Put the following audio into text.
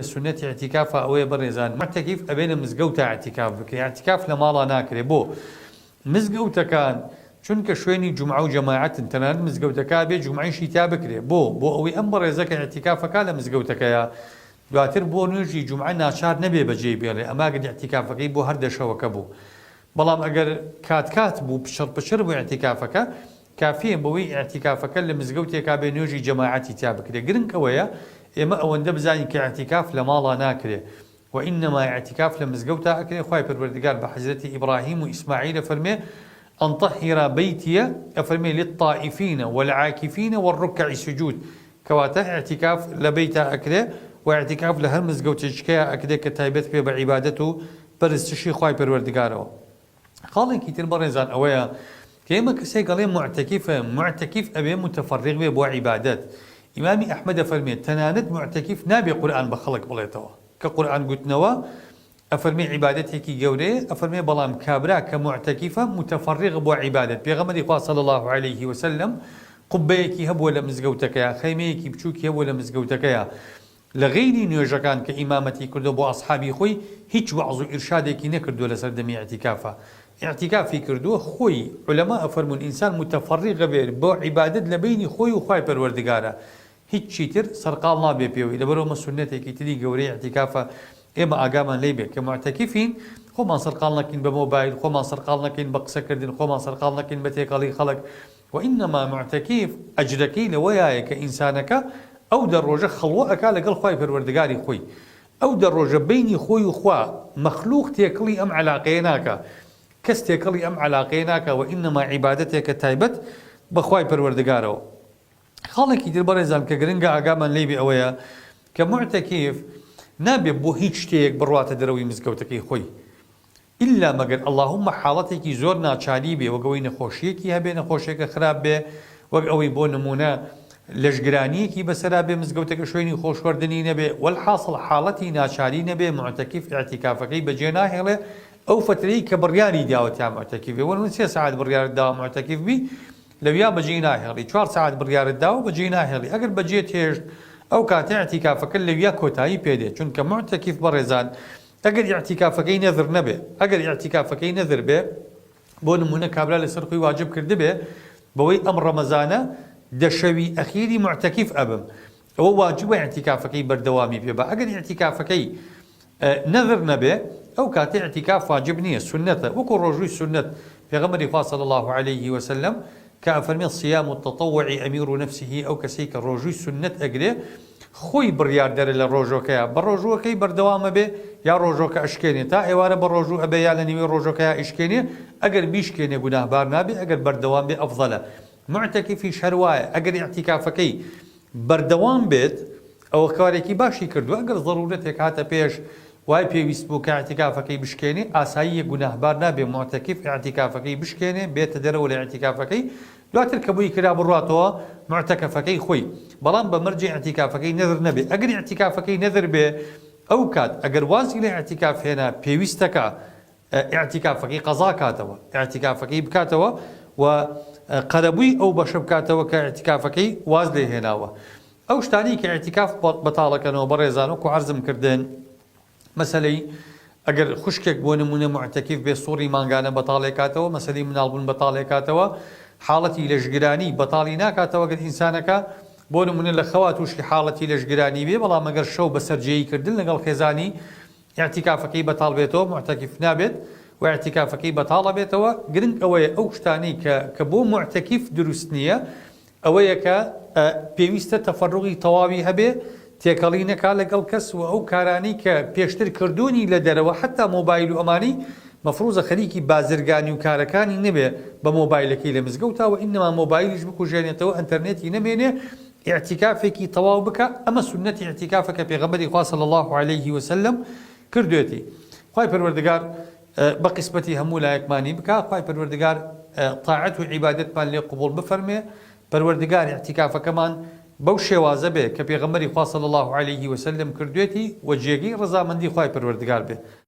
سنة اعتكاف أو برزان معتكف أبين مزجوت اعتكاف اعتكاف لما لا ناكره بو مزجوت كان چونکە شوێنی جمعە و جەماعەتن تەنانەت مزگەوتەکە بێ جمعەیشی تا بکرێ بۆ ئەوەی ئەم بەڕێزەکە اعتیکافەکە لە مزگەوتەکەیە دواتر بۆ نوێژی جمعە ناچار نەبێ بەجێ بێڵێ ئەماگەر اعتیکافەکەی بۆ هەر دەشەوەکە بوو بەڵام ئەگەر کات بوو پشڕ بوو اعتیکافەکە کافیە بەوەی اعتیکافەکە لە مزگەوتێکا بێ نوێژی جەماعەتی تا بکرێ گرنگ ئەوەیە ئێمە ئەوەندە بزانین کە اعتیکاف لە ماڵا ناکرێ وإنما اعتكاف لمزجوتا أكل خواي بالوردقار بحضرة إبراهيم وإسماعيل فرمي أن طهر بيتي أفرمي للطائفين والعاكفين والركع السجود كواتا اعتكاف لبيتا أكله واعتكاف لهرمز قوتشكيا أكله كتايبت في بعبادته برستشي خواي بالوردقاره قال كتير برزان أويا كيما كسي قال معتكف أبي متفرغ ببو عبادات إمامي أحمد فرمي تناند معتكف نابي قرآن بخلق بليتوا كقرآن قلتنوا أفرمي عبادتك جوري أفرمي بلام كابرا كمعتكفة متفرغ بو عبادة بيغمر صلى الله عليه وسلم قبيك هبو لمزقوتك يا خيميك بشوك هبو لمزقوتك يا لغيري نيوجكان كإمامتي كردو بو أصحابي خوي هيج وعظو إرشادك نكردو لسردمي اعتكافي كردو خوي علماء أفرمون إنسان متفرغ بو عبادة لبيني خوي وخواي پروردگاره هیچ چیتر سرقال نابێ پێوەی لەبەرەوە سنەتێکی تری گەورەی اعتیکافە ئێمە ئاگامان لێ بێ کە معتەکیفین خۆمان سەرقال نەکەین بە مۆبایل خۆمان سەرقال نەکەین بە قسەکردن خۆمان سەرقال نەکەین بە تێکەڵی خەڵک وئینەما معتەکیف ئەجرەکەی لەوەیە کە ئینسانەکە ئەو دەڕۆژە خەڵوە ئەکا لەگەڵ خوای پەروەردگاری خۆی ئەو دەڕۆژە بینی خۆی و خوا مەخلوق تێکەڵی ئەم عەلاقەیە ناکە کەس تێکەڵی ئەم عەلاقەیە ناکە وئینەما عیبادەتێکە تایبەت بە خوای پەروەردگارەوە خاڵێکی تر بەڕێزان کە گرنگە ئاگامان لێ بێ ئەوەیە کە معتەکیف نابێ بۆ هیچ شتێک بڕواتە دەرەوەی مزگەوتەکەی خۆی ئیلا مەگەر ئەڵڵاهوممە حاڵەتێکی زۆر ناچاری بێ وەک ئەوەی نەخۆشیەکی هەبێ نەخۆشیەکە خراپ بێ وەک ئەوەی بۆ نمونە لەشگرانیەکی بەسەرا بێ مزگەوتەکە شوێنی خۆشخواردنی نەبێ وەلحاصڵ حاڵەتی ناچاری نەبێ معتەکیف اعتیکافەکەی بەجێ ناهێڵێ ئەو فترەی کە بڕیاری داوەتیان معتەکیف بێ وەرن 3 ساعت بڕیارت داوە معتەکیف بی لەویا بەجێ ناهێڵی 4 ساعت بڕیارت داوە بەجێ ناهێڵی ئەگەر بەجێ تێژ ئەو کاتە اعتیکافەکە لەویا کۆتایی پێدێ چونکە معتەکیف بەڕێزان ئەگەر اعتیکافەکەی نەذر نەبێ ئەگەر اعتیکافەکەی نەذر بێ بۆ نمونە کابرا لەسەر خۆی واجب کردبێ بەوەی ئەم ڕەمەزانە دەشەوی ئەخیری معتەکیف ئەبم ئەوە واجبە اعتیکافەکەی بەردەوامی پێ بە ئەگەر اعتیکافەکەی نەذر نەبێ ئەو کاتە اعتیکاف واجب نییە سنەتە وەکو ڕۆژووی سنەت پێغەمبەری خوا صلی الله عليه وسلم كأفرمي الصيام التطوع أمير نفسه أو كسيك الرجوع سنة أجري خوي بريار در الرجوكيا بالرجوكي بردوام به يا رجوك أشكيني تا إوارة بالرجو أبي يعلني من رجوكيا أشكيني أجر بيشكيني جناه بار نبي أجر بردوام به أفضله معتكف في شرواية أجر اعتكافكي بردوام بيت أو كاريكي باشي كردو أجر ضرورتك هاتا بيش واي بيويست بو كاعتكافكي بشكيني اسايي گناه بار نابي معتكف اعتكافكي بشكيني بيت درو لاعتكافكي دواتر كبوي كرا برواتو معتكفكي خوي بلان بمرجع اعتكافكي نذر نبي اگر اعتكافكي نذر به او كاد اگر وازي لاعتكاف هنا بيويستكا اعتكافكي قضاء كاتوا اعتكافكي بكاتوا وقربوي او بشبكاتوا كاعتكافكي وازلي هناوا او شتاني كاعتكاف بطالك انه بريزانو كو عرزم كردن مەسەلەی ئەگەر خوشکێک بۆ نمونە معتەکیف بێ سوڕی مانگانە بەتاڵێک کاتەوە مەسەلەی مناڵبوون بەتاڵێک کاتەوە حاڵەتی لەشگرانی بەتاڵی ناکاتەوە گەر ئینسانەکە بۆ نمونە لە خەوا تووشی حاڵەتی لەشگرانی بێ بەڵام ئەگەر شەو بەسەرجێیی کردن لەگەڵ خێزانی اعتیکافەکەی بەتاڵ بێتەوە معتەکیف نابێت و اعتیکافەکەی بەتاڵە بێتەوە گرنگ ئەوەیە ئەو شتانەی کە بۆ معتەکیف دروست نییە ئەوەیە کە پێویستە تەفەڕوغی تەواوی هەبێ تێکەڵی نەکا لەگەڵ کەس و ئەو کارانی کە پێشتر کردوونی لە دەرەوە حتا مۆبایل و ئەمانی مەفروزە خەریکی بازرگانی و کارەکانی نەبێ بە مۆبایلەکەی لە مزگەوتاوە ئینەما مۆبایلیش بکوژێنێتەوە ئەنتەرنێتی نەمێنێ اعتیکافێکی تەواو بکە ئەمە سنەتی اعتیکافەکە پێغەمبەری خوا صلی الله عليه وسلم کردوێتی خوای پەروەردگار بە قسمەتی هەموو لایەکمانی بکە خوای پەروەردگار طاعەت و عیبادەتمان لێ قبوڵ بفەرمێ پەروەردگار اعتیکافەکەمان بەو شێوازە بێ کە پێغەمبەری خوا صلی الله عليه وسلم کردوێتی و جێگەی ڕەزامەندی خوای پەروەردگار بێ